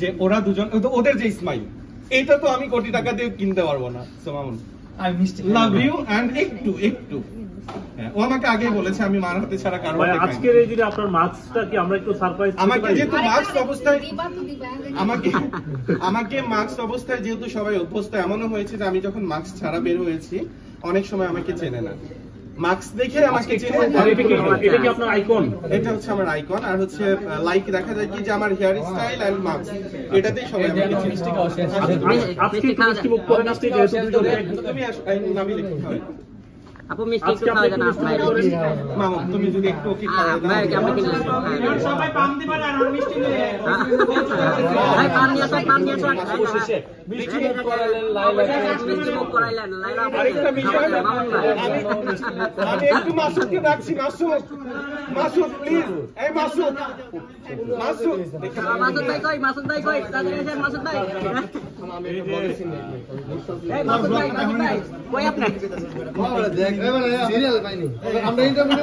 যে ওরা দুজন ওদের যে স্মাইল এটা তো আমি কোটি টাকা দিয়ে কিনতে পারবো না। So Mamun I love you and একটু ও আমাকে আগেই বলেছে আমি মার হাতে ছাড়া কারো হাতে খাই না। আজকের এই দিনে আপনার মাস্কটা কি আমরা একটু সারপ্রাইজ আমাকে যেহেতু মাস্ক অবস্থায় আমাকে মাস্ক অবস্থায় যেহেতু সবাই অভ্যস্ত, এমনও হয়েছে যে আমি যখন মাস্ক ছাড়া বের হয়েছি অনেক সময় আমাকে চেনে না, মাস্ক দেখে আমাকে চেনে। এটা কি আপনার আইকন? এটা হচ্ছে আমার আইকন, আর হচ্ছে লাইক দেখা যায় কি যে আমার হেয়ার স্টাইল এন্ড মাস্ক এটাতেই সবাই আমাকে চেনে। আজকে মিষ্টি মুখ করেন আপনি, যেহেতু তুমি আসো নামি লিখতে হয় আপু মিষ্টি একটু খাওয়া যায় না আপনার? মামা তুমি যদি একটু ওকে খাওয়া দাও সবাই পান দিবেন আর মিষ্টি নিয়ে ভাই পান নিয়ে আসো মিষ্টি করাইলেন লাইলা আরেকটা বিষয় আমি একটু মাসুদকে ডাকছি। মাসুদ প্লিজ, এই মাসুদ মাসুদ ভাই কই তাদের এসে মাসুদ ভাই এই মাসুদ ভাই কই আপনি সিরিয়াল পাইনি আমরা ইন্টারভিউ